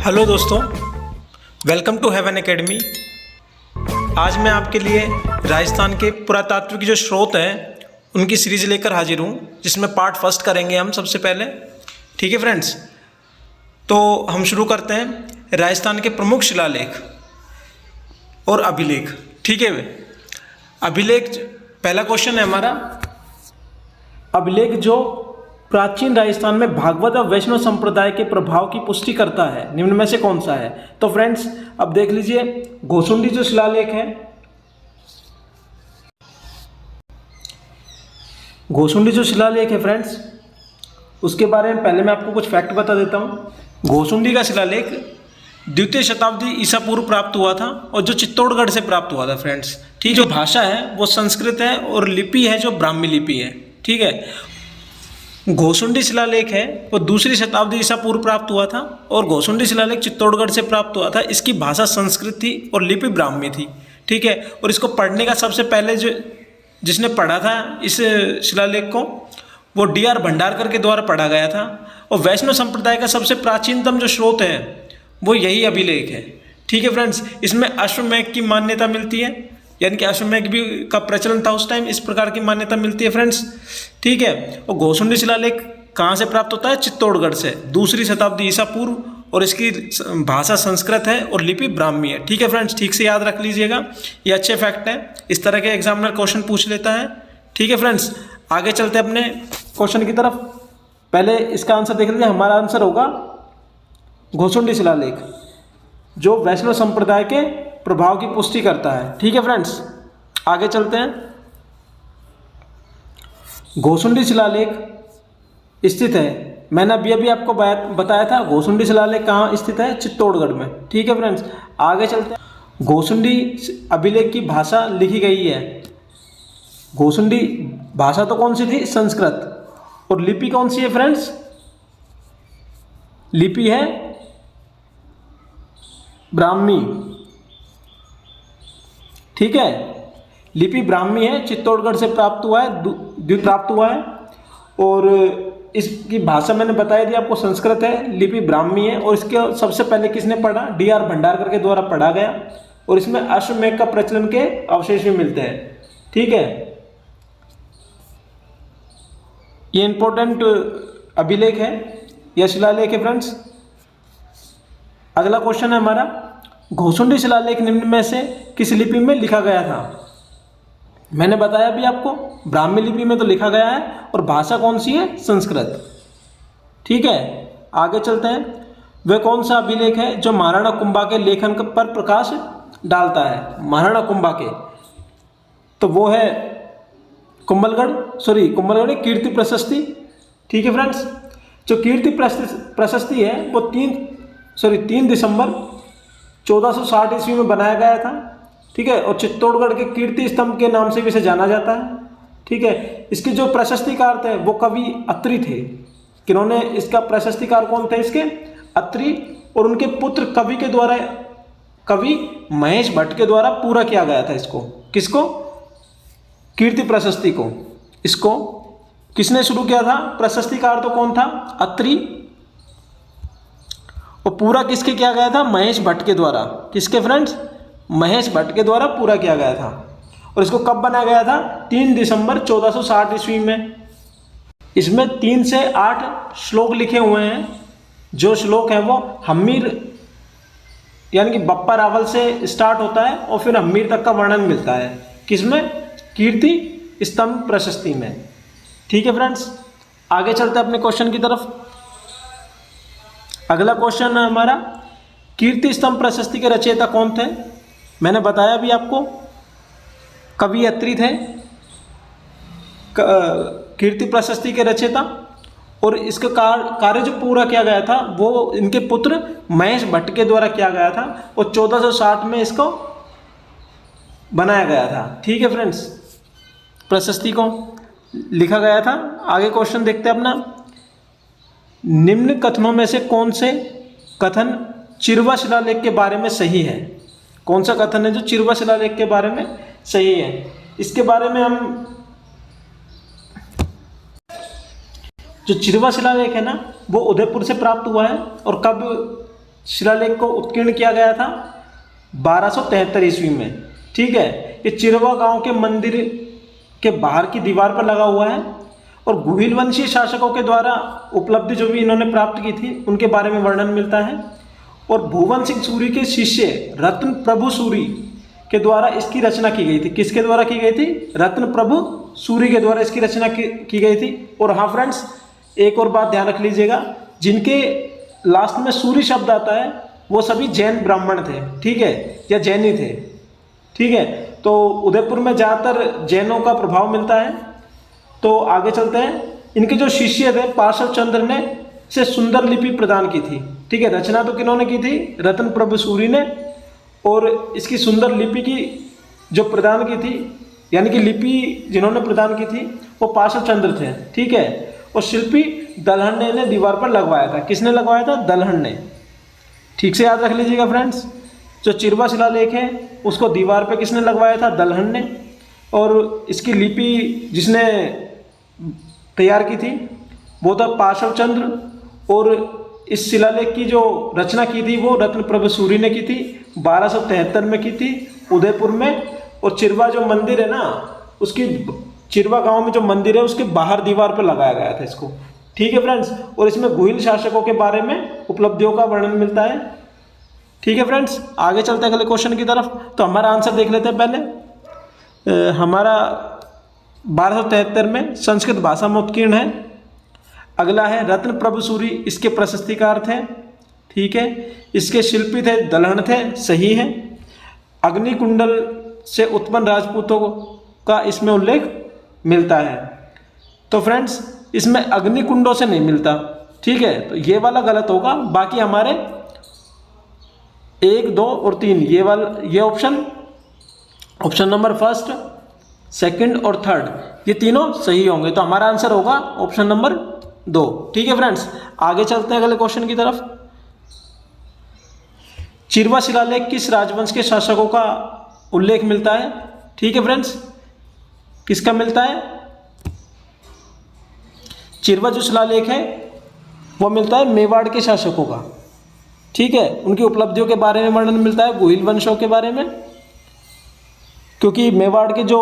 Hello दोस्तों, welcome to heaven academy. आज मैं आपके लिए राजस्थान के पुरातात्विक जो स्रोत हैं उनकी सीरीज़ लेकर हाजिर हूँ, जिसमें पार्ट फर्स्ट करेंगे हम सबसे पहले। ठीक है फ्रेंड्स, तो हम शुरू करते हैं राजस्थान के प्रमुख शिलालेख और अभिलेख। ठीक है, अभिलेख पहला क्वेश्चन है हमारा। अभिलेख जो प्राचीन राजस्थान में भागवत और वैष्णव संप्रदाय के प्रभाव की पुष्टि करता है, निम्न में से कौन सा है? तो फ्रेंड्स अब देख लीजिए, घोसुंडी जो शिलालेख है, घोसुंडी जो शिलालेख है फ्रेंड्स, उसके बारे में पहले मैं आपको कुछ फैक्ट बता देता हूँ। घोसुंडी का शिलालेख द्वितीय शताब्दी ईसा पूर्व प्राप्त हुआ था और जो चित्तौड़गढ़ से प्राप्त हुआ था फ्रेंड्स। ठीक, जो भाषा है वो संस्कृत है और लिपि है जो ब्राह्मी लिपि है। ठीक है, घोसुंडी शिलालेख है वो दूसरी शताब्दी ईसा पूर्व प्राप्त हुआ था और घोसुंडी शिलालेख चित्तौड़गढ़ से प्राप्त हुआ था। इसकी भाषा संस्कृत थी और लिपि ब्राह्मी थी। ठीक है, और इसको पढ़ने का सबसे पहले जिसने पढ़ा था इस शिलालेख को, वो D.R. भंडारकर के द्वारा पढ़ा गया था। और वैष्णव संप्रदाय का सबसे प्राचीनतम जो स्रोत है वो यही अभिलेख है। ठीक है फ्रेंड्स, इसमें अश्वमेघ की मान्यता मिलती है, यानी कि अश्वमेघ भी का प्रचलन था उस टाइम, इस प्रकार की मान्यता मिलती है फ्रेंड्स। ठीक है, और घोसुंडी शिलालेख कहाँ से प्राप्त होता है? चित्तौड़गढ़ से, दूसरी शताब्दी ईसा पूर्व, और इसकी भाषा संस्कृत है और लिपि ब्राह्मी है। ठीक है फ्रेंड्स, ठीक से याद रख लीजिएगा, ये अच्छे फैक्ट हैं, इस तरह के एग्जामिनर क्वेश्चन पूछ लेता है। ठीक है फ्रेंड्स, आगे चलते हैं अपने क्वेश्चन की तरफ। पहले इसका आंसर देख लीजिए, हमारा आंसर होगा घोसुंडी शिलालेख, जो वैष्णव संप्रदाय के प्रभाव की पुष्टि करता है। ठीक है फ्रेंड्स, आगे चलते हैं। घोसुंडी शिलालेख स्थित है, मैंने अभी आपको बताया था, घोसुंडी शिलालेख कहाँ स्थित है? चित्तौड़गढ़ में। ठीक है फ्रेंड्स, आगे चलते हैं। घोसुंडी अभिलेख की भाषा लिखी गई है, घोसुंडी भाषा तो कौन सी थी? संस्कृत। और लिपि कौन सी है फ्रेंड्स? लिपि है ब्राह्मी। ठीक है, लिपि ब्राह्मी है, चित्तौड़गढ़ से प्राप्त हुआ है, और इसकी भाषा मैंने बताया थी आपको, संस्कृत है, लिपि ब्राह्मी है। और इसके सबसे पहले किसने पढ़ा? D.R. भंडारकर के द्वारा पढ़ा गया, और इसमें अश्वमेघ का प्रचलन के अवशेष भी मिलते हैं। ठीक है, ये इंपॉर्टेंट अभिलेख है, यह शिलालेख है फ्रेंड्स। अगला क्वेश्चन है हमारा, घोसुंडी शिलालेख निम्न में से किस लिपि में लिखा गया था? मैंने बताया अभी आपको, ब्राह्मी लिपि में तो लिखा गया है, और भाषा कौन सी है? संस्कृत। ठीक है, आगे चलते हैं। वह कौन सा अभिलेख है जो महाराणा कुंभा के लेखन पर प्रकाश डालता है? महाराणा कुंभा के, तो वो है कुंभलगढ़ कीर्ति प्रशस्ति। ठीक है फ्रेंड्स, जो कीर्ति प्रशस्ति है वो 3 दिसंबर 1460 ईस्वी में बनाया गया था। ठीक है, और चित्तौड़गढ़ के कीर्ति स्तंभ के नाम से भी इसे जाना जाता है। ठीक है, इसके जो प्रशस्तिकार थे वो कवि अत्रि थे। किन्होंने इसका प्रशस्तिकार कौन थे? इसके अत्रि, और उनके पुत्र कवि महेश भट्ट के द्वारा पूरा किया गया था इसको। किसको? कीर्ति प्रशस्ति को। इसको किसने शुरू किया था? प्रशस्तिकार तो कौन था? अत्रि, और पूरा किसके किया गया था? महेश भट्ट के द्वारा। किसके फ्रेंड्स? महेश भट्ट के द्वारा पूरा किया गया था। और इसको कब बनाया गया था? 3 दिसंबर 1460 ईस्वी में। इसमें 3 से 8 श्लोक लिखे हुए हैं। जो श्लोक है वो हम्मीर यानी कि बप्पा रावल से स्टार्ट होता है और फिर हम्मीर तक का वर्णन मिलता है। किसमें? कीर्ति स्तंभ प्रशस्ति में। ठीक है फ्रेंड्स, आगे चलते हैं अपने क्वेश्चन की तरफ। अगला क्वेश्चन है हमारा, कीर्ति स्तंभ प्रशस्ति के रचयिता कौन थे? मैंने बताया भी आपको, कवि अत्रि थे कीर्ति प्रशस्ति के रचयिता, और इसका कार्य जो पूरा किया गया था वो इनके पुत्र महेश भट्ट के द्वारा किया गया था, और 1460 में इसको बनाया गया था। ठीक है फ्रेंड्स, प्रशस्ति को लिखा गया था। आगे क्वेश्चन देखते हैं अपना, निम्न कथनों में से कौन से कथन चिरवा शिलालेख के बारे में सही है? कौन सा कथन है जो चिरवा शिलालेख के बारे में सही है? इसके बारे में हम, जो चिरवा शिलालेख है ना, वो उदयपुर से प्राप्त हुआ है। और कब शिलालेख को उत्कीर्ण किया गया था 1273 ईस्वी में। ठीक है, ये चिरवा गांव के मंदिर के बाहर की दीवार पर लगा हुआ है और गुहिल वंशीय शासकों के द्वारा उपलब्धि जो भी इन्होंने प्राप्त की थी उनके बारे में वर्णन मिलता है। और भुवन सिंह सूरी के शिष्य रत्न प्रभु सूरी के द्वारा इसकी रचना की गई थी। किसके द्वारा की गई थी? रत्न प्रभु सूरी के द्वारा इसकी रचना की गई थी। और हाँ फ्रेंड्स, एक और बात ध्यान रख लीजिएगा, जिनके लास्ट में सूरी शब्द आता है वो सभी जैन ब्राह्मण थे। ठीक है, या जैनी थे। ठीक है, तो उदयपुर में ज़्यादातर जैनों का प्रभाव मिलता है। तो आगे चलते हैं। इनके जो शिष्य थे पार्श्व चंद्र ने से सुंदर लिपि प्रदान की थी। ठीक है, रचना तो किन्होंने की थी? रत्न प्रभु सूरी ने। और इसकी सुंदर लिपि की जो प्रदान की थी, यानी कि लिपि जिन्होंने प्रदान की थी वो पार्श्व चंद्र थे। ठीक है, और शिल्पी दलहन ने दीवार पर लगवाया था। किसने लगवाया था? दलहन ने। ठीक से याद रख लीजिएगा फ्रेंड्स, जो चिरवा शिलालेख है उसको दीवार पे किसने लगवाया था? दलहन ने। और इसकी लिपि जिसने तैयार की थी वो था पार्श्व चंद्र। और इस शिलालेख की जो रचना की थी वो रत्न प्रभु सूरी ने की थी, 1273 में की थी उदयपुर में। और चिरवा जो मंदिर है ना, उसकी चिरवा गांव में जो मंदिर है उसके बाहर दीवार पर लगाया गया था इसको। ठीक है फ्रेंड्स, और इसमें गुहिल शासकों के बारे में उपलब्धियों का वर्णन मिलता है। ठीक है फ्रेंड्स, आगे चलते हैं अगले क्वेश्चन की तरफ। तो हमारा आंसर देख लेते हैं पहले। हमारा 1273 में संस्कृत भाषा में उत्कीर्ण है। अगला है रत्न प्रभु सूरी, इसके प्रशस्तिकार थे। ठीक है, इसके शिल्पी थे दलहन थे, सही है। अग्निकुंडल से उत्पन्न राजपूतों का इसमें उल्लेख मिलता है। तो फ्रेंड्स, इसमें अग्निकुंडों से नहीं मिलता। ठीक है, तो ये वाला गलत होगा। बाकी हमारे 1, 2 और 3 ये ऑप्शन नंबर फर्स्ट, सेकंड और थर्ड, ये तीनों सही होंगे। तो हमारा आंसर होगा ऑप्शन नंबर 2। ठीक है फ्रेंड्स, आगे चलते हैं अगले क्वेश्चन की तरफ। चिरवा शिलालेख किस राजवंश के शासकों का उल्लेख मिलता है? ठीक है फ्रेंड्स, किसका मिलता है? चिरवा जो शिलालेख है वो मिलता है मेवाड़ के शासकों का। ठीक है, उनकी उपलब्धियों के बारे में वर्णन मिलता है गुहिल वंशों के बारे में, क्योंकि मेवाड़ के जो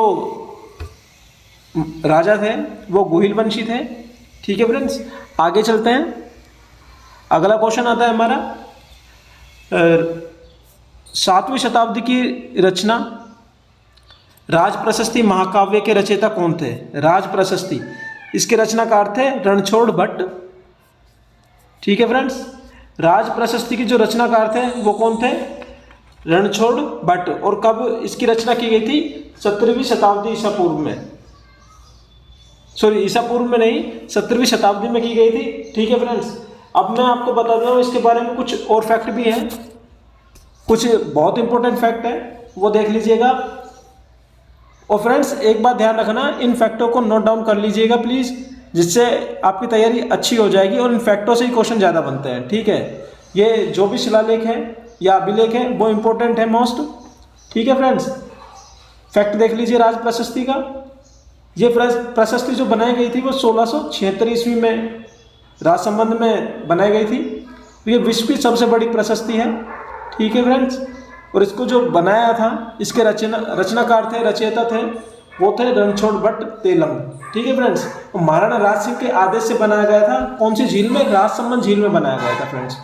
राजा थे वो गुहिल वंशी थे। ठीक है फ्रेंड्स, आगे चलते हैं। अगला क्वेश्चन आता है हमारा 7वीं शताब्दी की रचना राज प्रशस्ति महाकाव्य के रचयिता कौन थे? राज प्रशस्ति, इसके रचनाकार थे रणछोड़ भट्ट। ठीक है फ्रेंड्स, राज प्रशस्ति की जो रचनाकार थे वो कौन थे? रणछोड़ भट्ट। और कब इसकी रचना की गई थी? 17वीं शताब्दी ईसा पूर्व में। सॉरी, ईसा पूर्व में नहीं, 17वीं शताब्दी में की गई थी। ठीक है फ्रेंड्स, अब मैं आपको बता दूं इसके बारे में कुछ और फैक्ट भी हैं, कुछ बहुत इंपॉर्टेंट फैक्ट है, वो देख लीजिएगा। और फ्रेंड्स, एक बात ध्यान रखना, इन फैक्टों को नोट डाउन कर लीजिएगा प्लीज़, जिससे आपकी तैयारी अच्छी हो जाएगी और इन फैक्टों से ही क्वेश्चन ज़्यादा बनते हैं। ठीक है, ये जो भी शिलालेख है या अभिलेख है वो इंपॉर्टेंट है मोस्ट। ठीक है फ्रेंड्स, फैक्ट देख लीजिए राज प्रशस्ति का। ये प्रशस्ति जो बनाई गई थी वो 1676 ईस्वी में राजसंबंध में बनाई गई थी। तो ये विश्व की सबसे बड़ी प्रशस्ति है। ठीक है फ्रेंड्स, और इसको जो बनाया था, इसके रचनाकार थे, रचयिता थे, वो थे रणछोड़ भट्ट तेलंग। ठीक है फ्रेंड्स, तो महाराणा राज सिंह के आदेश से बनाया गया था। कौन सी झील में? राजसमंद झील में बनाया गया था फ्रेंड्स।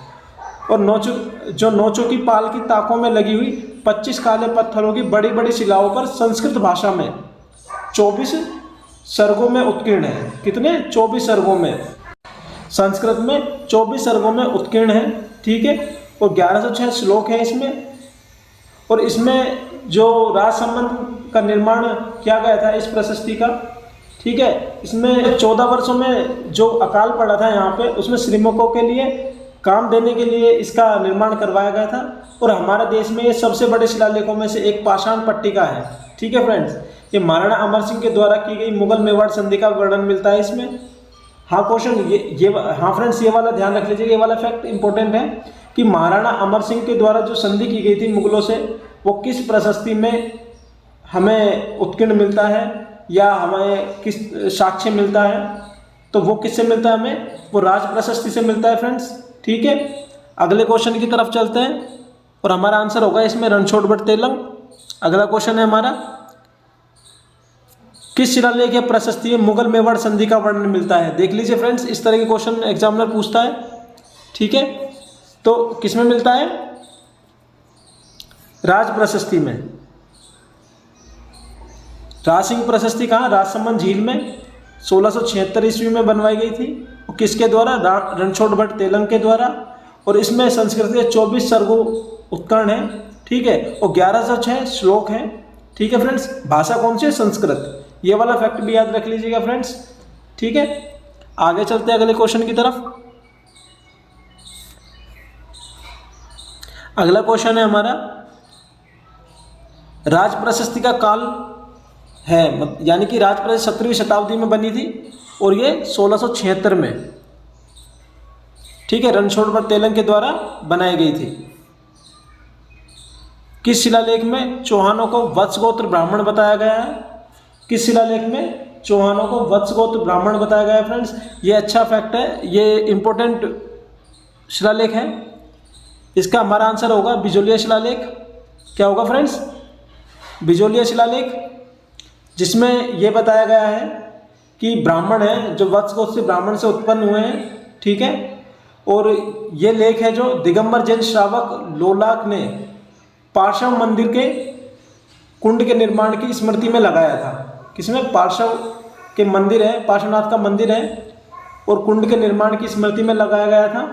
और नौचों की पाल की ताकों में लगी हुई 25 काले पत्थरों की बड़ी बड़ी शिलाओं पर संस्कृत भाषा में 24 सर्गों में उत्कीर्ण है। कितने? 24 सर्गों में, संस्कृत में 24 सर्गों में उत्कीर्ण है। ठीक है, और 1106 श्लोक हैं इसमें। और इसमें जो राजसंबंध का निर्माण किया गया था इस प्रशस्ति का, ठीक है, इसमें 14 वर्षों में जो अकाल पड़ा था यहाँ पे, उसमें श्रमिकों के लिए काम देने के लिए इसका निर्माण करवाया गया था। और हमारे देश में ये सबसे बड़े शिलालेखों में से एक पाषाण पट्टिका है। ठीक है फ्रेंड्स, ये महाराणा अमर सिंह के द्वारा की गई मुगल मेवाड़ संधि का वर्णन मिलता है इसमें। हाँ क्वेश्चन हाँ फ्रेंड्स, ये वाला ध्यान रख लीजिए, ये वाला फैक्ट इंपॉर्टेंट है कि महाराणा अमर सिंह के द्वारा जो संधि की गई थी मुगलों से, वो किस प्रशस्ति में हमें उत्कीर्ण मिलता है या हमें किस साक्ष्य मिलता है? तो वो किससे मिलता है हमें? वो राज प्रशस्ति से मिलता है फ्रेंड्स। ठीक है, अगले क्वेश्चन की तरफ चलते हैं और हमारा आंसर होगा इसमें रणछोड़ तेलंग। अगला क्वेश्चन है हमारा, किस शिलालेख या प्रशस्ति में मुगल मेवाड़ संधि का वर्णन मिलता है? देख लीजिए फ्रेंड्स, इस तरह के क्वेश्चन एग्जामिनर पूछता है, ठीक है। तो किस में मिलता है? राज प्रशस्ति में। राजसिंह प्रशस्ति कहाँ? राजसमंद झील में 1676 ईस्वी में बनवाई गई थी। और किसके द्वारा? रणछोड़ भट्ट तेलंग के द्वारा। और इसमें संस्कृत के 24 सर्गो उत्कर्ण है, ठीक है, और 1106 श्लोक हैं, ठीक है फ्रेंड्स। भाषा कौन सी है? संस्कृत। ये वाला फैक्ट भी याद रख लीजिएगा फ्रेंड्स, ठीक है। आगे चलते हैं अगले क्वेश्चन की तरफ। अगला क्वेश्चन है हमारा, राज प्रशस्ति का काल है, यानी कि राज प्रशस्ति 17वीं शताब्दी में बनी थी और ये 1676 में, ठीक है, रणछोड़ भट्ट तेलंग के द्वारा बनाई गई थी। किस शिलालेख में चौहानों को वत्स गोत्र ब्राह्मण बताया गया है? किस शिलालेख में चौहानों को वत्स गोत्र ब्राह्मण बताया गया है फ्रेंड्स? ये अच्छा फैक्ट है, ये इंपॉर्टेंट शिलालेख है। इसका हमारा आंसर होगा बिजोलिया शिलालेख। क्या होगा फ्रेंड्स? बिजोलिया शिलालेख, जिसमें यह बताया गया है कि ब्राह्मण है जो वत्स गोत्र से ब्राह्मण से उत्पन्न हुए हैं, ठीक है। और ये लेख है जो दिगंबर जैन श्रावक लोलाक ने पार्श्व मंदिर के कुंड के निर्माण की स्मृति में लगाया था। किसमें? पार्श्व के मंदिर है, पार्श्वनाथ का मंदिर है और कुंड के निर्माण की स्मृति में लगाया गया था,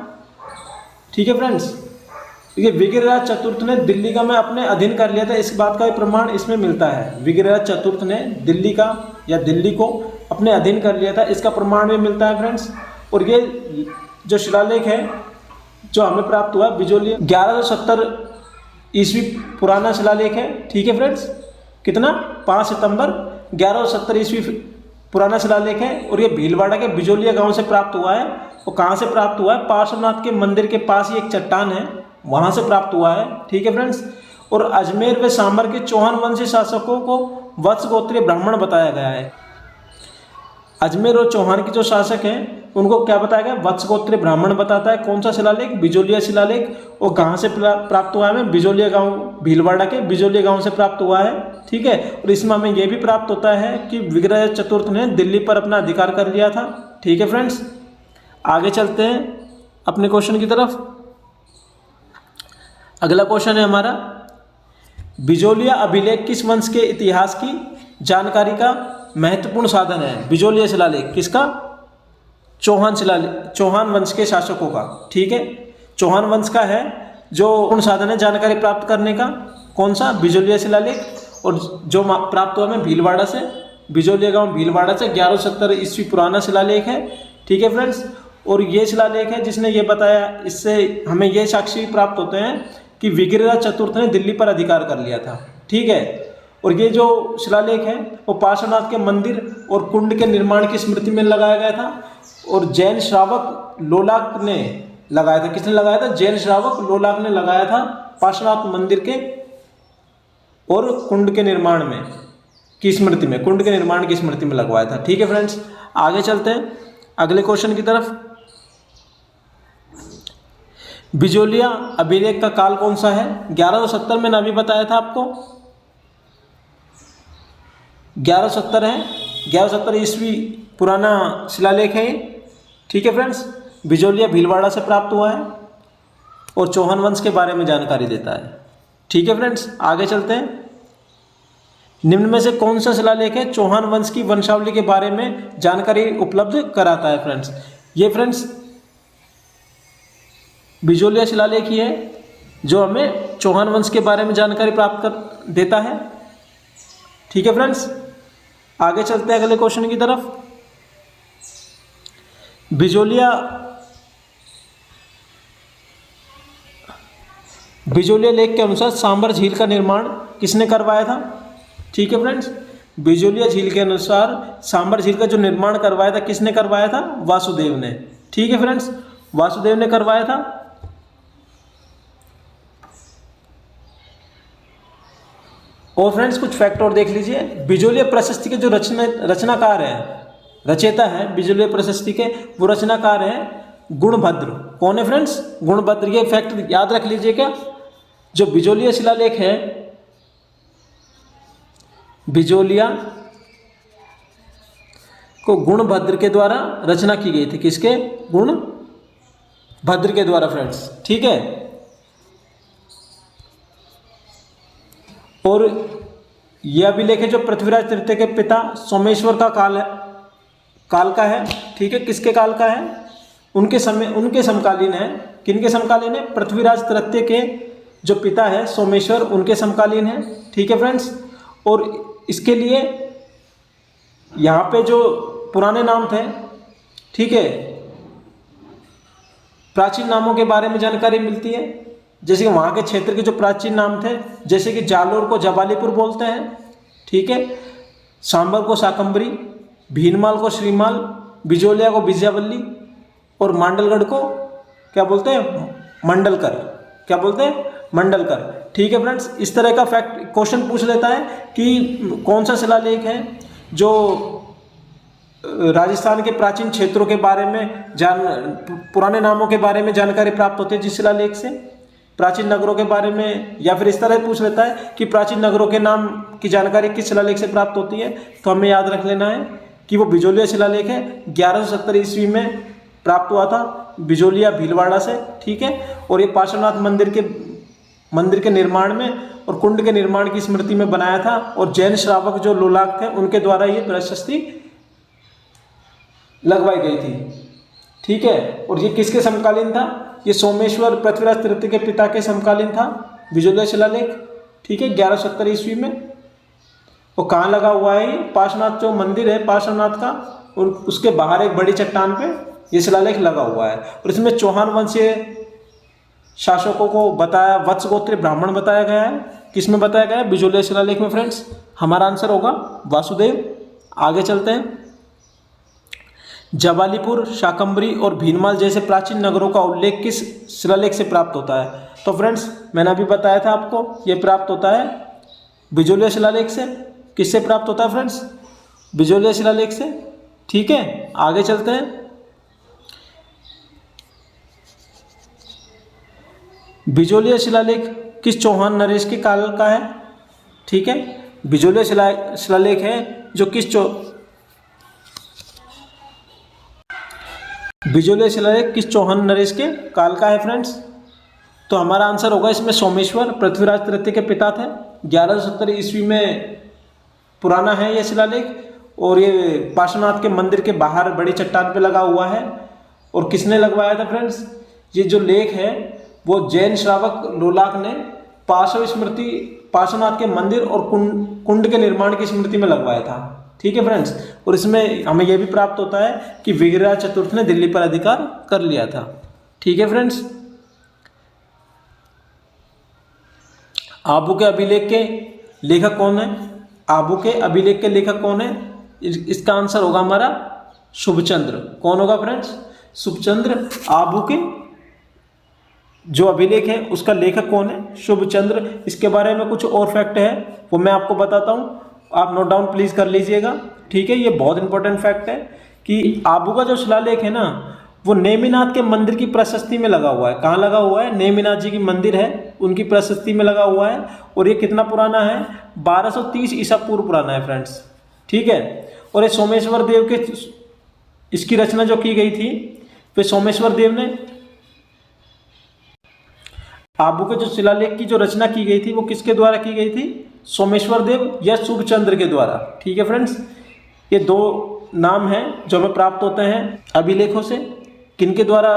ठीक है फ्रेंड्स। ये विग्रहराज चतुर्थ ने दिल्ली का में अपने अधीन कर लिया था, इस बात का प्रमाण इसमें मिलता है। विग्रहराज चतुर्थ ने दिल्ली का या दिल्ली को अपने अधीन कर लिया था, इसका प्रमाण भी मिलता है फ्रेंड्स। और ये जो शिलालेख है जो हमें प्राप्त हुआ बिजोलिया 1170 ईस्वी पुराना शिलालेख है, ठीक है फ्रेंड्स। कितना? 5 सितंबर 1170 ईस्वी पुराना शिलालेख है और ये भीलवाड़ा के बिजोलिया गांव से प्राप्त हुआ है। और कहाँ से प्राप्त हुआ है? पार्श्वनाथ के मंदिर के पास ही एक चट्टान है, वहाँ से प्राप्त हुआ है, ठीक है फ्रेंड्स। और अजमेर व सांबर के चौहान वंशी शासकों को वत्स गोत्रीय ब्राह्मण बताया गया है। अजमेर और चौहान के जो शासक हैं उनको क्या बताया गया? वत्स गोत्रीय ब्राह्मण बताता है। कौन सा शिलालेख? बिजोलिया शिलालेख। और कहाँ से प्राप्त हुआ है? हमें बिजोलिया गांव, भीलवाड़ा के बिजोलिया गांव से प्राप्त हुआ है, ठीक है। और इसमें हमें यह भी प्राप्त होता है कि विग्रहराज चतुर्थ ने दिल्ली पर अपना अधिकार कर लिया था, ठीक है फ्रेंड्स। आगे चलते हैं अपने क्वेश्चन की तरफ। अगला क्वेश्चन है हमारा, बिजोलिया अभिलेख किस वंश के इतिहास की जानकारी का महत्वपूर्ण साधन है? बिजोलिया शिलालेख किसका? चौहान शिलालेख, चौहान वंश के शासकों का, ठीक है। चौहान वंश का है जो पूर्ण साधन है जानकारी प्राप्त करने का। कौन सा? बिजोलिया शिलालेख। और जो प्राप्त हुआ हमें भीलवाड़ा से, बिजोलिया गांव भीलवाड़ा से 1170 ईस्वी पुराना शिलालेख है, ठीक है फ्रेंड्स। और ये शिलालेख है जिसने ये बताया, इससे हमें ये साक्ष्य प्राप्त होते हैं कि विग्रहराज चतुर्थ ने दिल्ली पर अधिकार कर लिया था, ठीक है। और ये जो शिलालेख है वो पार्श्वनाथ के मंदिर और कुंड के निर्माण की स्मृति में लगाया गया था और जैन श्रावक लोलाक ने लगाया था। किसने लगाया था? जैन श्रावक लोलाक ने लगाया था पार्श्वनाथ मंदिर के और कुंड के निर्माण में की स्मृति में, कुंड के निर्माण की स्मृति में लगवाया था, ठीक है फ्रेंड्स। आगे चलते हैं अगले क्वेश्चन की तरफ। बिजोलिया अभिलेख का काल कौन सा है? 1170 में अभी बताया था आपको, 1170 है, 1170 ईस्वी पुराना शिलालेख है ये, ठीक है फ्रेंड्स। बिजोलिया भीलवाड़ा से प्राप्त हुआ है और चौहान वंश के बारे में जानकारी देता है, ठीक है फ्रेंड्स। आगे चलते हैं। निम्न में से कौन सा शिलालेख है चौहान वंश की वंशावली के बारे में जानकारी उपलब्ध कराता है? फ्रेंड्स ये फ्रेंड्स बिजोलिया शिलालेख ही है जो हमें चौहान वंश के बारे में जानकारी प्राप्त कर देता है, ठीक है फ्रेंड्स। आगे चलते हैं अगले क्वेश्चन की तरफ। बिजोलिया लेख के अनुसार सांबर झील का निर्माण किसने करवाया था? ठीक है फ्रेंड्स, बिजोलिया झील के अनुसार सांबर झील का जो निर्माण करवाया था किसने करवाया था? वासुदेव ने, ठीक है फ्रेंड्स, वासुदेव ने करवाया था। और फ्रेंड्स कुछ फैक्ट और देख लीजिए। बिजोलिया प्रशस्ति के जो रचनाकार हैं, रचेता हैं बिजोलिया प्रशस्ति के, वो रचनाकार हैं गुणभद्र। कौन है फ्रेंड्स? गुणभद्र। ये फैक्ट याद रख लीजिएगा। जो बिजोलिया शिलालेख है, बिजोलिया को गुणभद्र के द्वारा रचना की गई थी। किसके? गुणभद्र के द्वारा फ्रेंड्स, ठीक है। और यह अभिलेख है जो पृथ्वीराज तृतीय के पिता सोमेश्वर का काल का है, ठीक है। किसके काल का है? उनके समकालीन है। किनके समकालीन है? पृथ्वीराज तृतीय के जो पिता है सोमेश्वर, उनके समकालीन है, ठीक है फ्रेंड्स। और इसके लिए यहाँ पे जो पुराने नाम थे, ठीक है, प्राचीन नामों के बारे में जानकारी मिलती है। जैसे कि वहाँ के क्षेत्र के जो प्राचीन नाम थे, जैसे कि जालोर को जबालीपुर बोलते हैं, ठीक है, सांबर को शाकंभरी, भीनमाल को श्रीमाल, बिजोलिया को विजयावल्ली और मांडलगढ़ को क्या बोलते हैं? मंडलकर। क्या बोलते हैं? मंडलकर, ठीक है फ्रेंड्स। इस तरह का फैक्ट क्वेश्चन पूछ लेता है कि कौन सा शिलालेख है जो राजस्थान के प्राचीन क्षेत्रों के बारे में पुराने नामों के बारे में जानकारी प्राप्त होती है जिस शिलालेख से, प्राचीन नगरों के बारे में, या फिर इस तरह पूछ लेता है कि प्राचीन नगरों के नाम की जानकारी किस शिलालेख से प्राप्त होती है। तो हमें याद रख लेना है कि वो बिजोलिया शिलालेख है, 1170 ईस्वी में प्राप्त हुआ था, बिजोलिया भीलवाड़ा से, ठीक है। और ये पार्श्वनाथ मंदिर के निर्माण में और कुंड के निर्माण की स्मृति में बनाया था। और जैन श्रावक जो लोलाक थे उनके द्वारा ये प्रशस्ति लगवाई गई थी, ठीक है। और ये किसके समकालीन था? ये सोमेश्वर पृथ्वीराज तृतीय के पिता के समकालीन था, बिजोलिया शिलालेख, ठीक है, 1170 ईस्वी में। और कहाँ लगा हुआ है ये? पार्श्वनाथ जो मंदिर है पार्श्वनाथ का, और उसके बाहर एक बड़ी चट्टान पे ये शिलालेख लगा हुआ है। और इसमें चौहान वंशीय शासकों को बताया, वत्स गोत्रीय ब्राह्मण बताया गया है। किसमें बताया गया है? बिजोलिया शिलालेख में फ्रेंड्स। हमारा आंसर होगा वासुदेव। आगे चलते हैं। जबालीपुर, शाकंभरी और भीनमाल जैसे प्राचीन नगरों का उल्लेख किस शिलालेख से प्राप्त होता है? तो फ्रेंड्स मैंने अभी बताया था आपको, ये प्राप्त होता है बिजोलिया शिलालेख से। किससे प्राप्त होता है फ्रेंड्स? बिजोलिया शिलालेख से, ठीक है। आगे चलते हैं। बिजोलिया शिलालेख किस चौहान नरेश के काल का है? ठीक है, बिजोलिया शिलालेख है जो बिजोलिया शिलालेख किस चौहान नरेश के काल का है फ्रेंड्स? तो हमारा आंसर होगा इसमें सोमेश्वर पृथ्वीराज तृतीय के पिता थे। 1170 ईस्वी में पुराना है यह शिलालेख, और ये पार्श्वनाथ के मंदिर के बाहर बड़ी चट्टान पे लगा हुआ है। और किसने लगवाया था फ्रेंड्स? ये जो लेख है वो जैन श्रावक लोलाक ने पार्श्वनाथ के मंदिर और कुंड के निर्माण की स्मृति में लगवाया था, ठीक है फ्रेंड्स। और इसमें हमें यह भी प्राप्त होता है कि विग्रह चतुर्थ ने दिल्ली पर अधिकार कर लिया था, ठीक है फ्रेंड्स। आबू के अभिलेख के लेखक कौन है? आबू के अभिलेख के लेखक कौन है? इसका आंसर होगा हमारा शुभचंद्र। कौन होगा फ्रेंड्स? शुभचंद्र। आबू के जो अभिलेख है उसका लेखक कौन है? शुभचंद्र। इसके बारे में कुछ और फैक्ट है वो मैं आपको बताता हूँ, आप नोट डाउन प्लीज कर लीजिएगा, ठीक है। ये बहुत इंपॉर्टेंट फैक्ट है कि आबू का जो शिलालेख है ना वो नेमिनाथ के मंदिर की प्रशस्ति में लगा हुआ है। कहाँ लगा हुआ है? नेमिनाथ जी की मंदिर है उनकी प्रशस्ति में लगा हुआ है। और ये कितना पुराना है? 1230 ईसा पूर्व पुराना है फ्रेंड्स, ठीक है। और ये सोमेश्वर देव के इसकी रचना जो की गई थी, फिर सोमेश्वर देव ने आबू के जो शिलालेख की जो रचना की गई थी वो किसके द्वारा की गई थी? सोमेश्वर देव या शुभचंद्र के द्वारा, ठीक है फ्रेंड्स। ये दो नाम हैं जो हमें प्राप्त होते हैं अभिलेखों से। किनके द्वारा?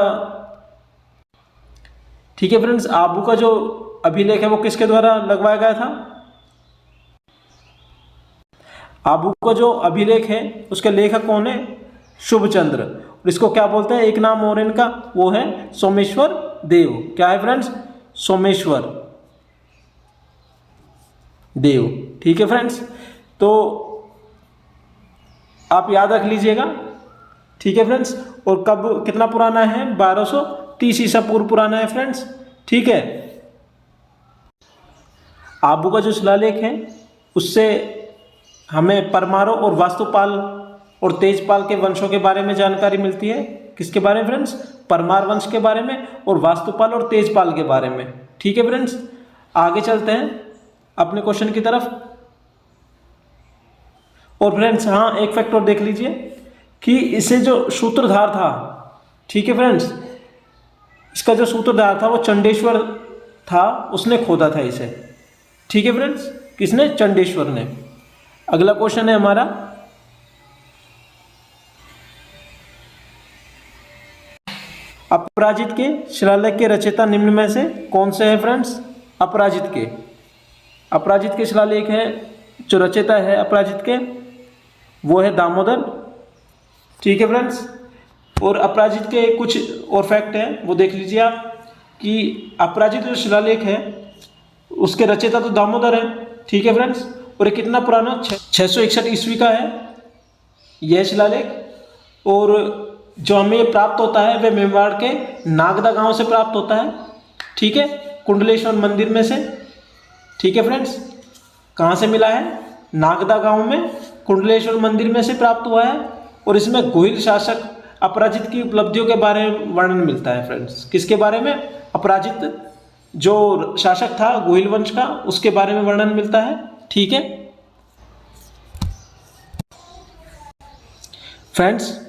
ठीक है फ्रेंड्स, आबू का जो अभिलेख है वो किसके द्वारा लगवाया गया था? आबू का जो अभिलेख है उसके लेखक कौन है? शुभचंद्र। और इसको क्या बोलते हैं? एक नाम और इनका वो है सोमेश्वर देव। क्या है फ्रेंड्स? सोमेश्वर देव, ठीक है फ्रेंड्स। तो आप याद रख लीजिएगा, ठीक है फ्रेंड्स। और कब कितना पुराना है? 1230 ईसा पूर्व पुराना है फ्रेंड्स, ठीक है। आबू का जो शिलालेख है उससे हमें परमारों और वास्तुपाल और तेजपाल के वंशों के बारे में जानकारी मिलती है। किसके बारे में फ्रेंड्स? परमार वंश के बारे में और वास्तुपाल और तेजपाल के बारे में। ठीक है फ्रेंड्स, आगे चलते हैं अपने क्वेश्चन की तरफ। और फ्रेंड्स हाँ, एक फैक्ट और देख लीजिए कि इसे जो सूत्रधार था, ठीक है फ्रेंड्स, इसका जो सूत्रधार था वो चंडेश्वर था, उसने खोदा था इसे। ठीक है फ्रेंड्स, किसने? चंडेश्वर ने। अगला क्वेश्चन है हमारा, अपराजित के शिलालेख के रचयिता निम्न में से कौन से हैं फ्रेंड्स? अपराजित के शिलालेख है, जो रचयिता है अपराजित के, वो है दामोदर। ठीक है फ्रेंड्स, और अपराजित के कुछ और फैक्ट हैं वो देख लीजिए आप कि अपराजित जो शिलालेख है उसके रचयिता तो दामोदर है। ठीक है फ्रेंड्स, और ये कितना पुराना? 661 ईस्वी का है यह शिलालेख। और जो हमें ये प्राप्त होता है वह मेवाड़ के नागदा गांव से प्राप्त होता है। ठीक है, कुंडलेश्वर मंदिर में से। ठीक है फ्रेंड्स, कहाँ से मिला है? नागदा गांव में कुंडलेश्वर मंदिर में से प्राप्त हुआ है। और इसमें गोहिल शासक अपराजित की उपलब्धियों के बारे में वर्णन मिलता है फ्रेंड्स। किसके बारे में? अपराजित जो शासक था गोहिल वंश का, उसके बारे में वर्णन मिलता है। ठीक है फ्रेंड्स,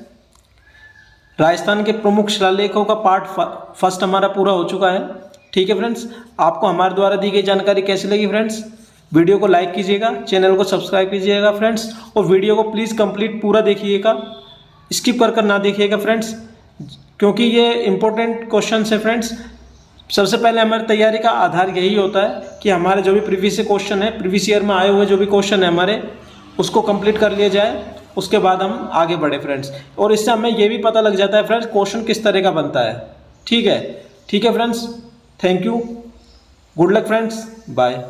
राजस्थान के प्रमुख शिलालेखों का पार्ट फर्स्ट हमारा पूरा हो चुका है। ठीक है फ्रेंड्स, आपको हमारे द्वारा दी गई जानकारी कैसी लगी फ्रेंड्स? वीडियो को लाइक कीजिएगा, चैनल को सब्सक्राइब कीजिएगा फ्रेंड्स, और वीडियो को प्लीज़ कंप्लीट पूरा देखिएगा, स्किप कर ना देखिएगा फ्रेंड्स, क्योंकि ये इंपॉर्टेंट क्वेश्चन है फ्रेंड्स। सबसे पहले हमारी तैयारी का आधार यही होता है कि हमारे जो भी प्रीवियस क्वेश्चन है, प्रीवियस ईयर में आए हुए जो भी क्वेश्चन है हमारे, उसको कंप्लीट कर लिया जाए, उसके बाद हम आगे बढ़े फ्रेंड्स। और इससे हमें ये भी पता लग जाता है फ्रेंड्स क्वेश्चन किस तरह का बनता है। ठीक है friends, thank you, good luck friends, bye.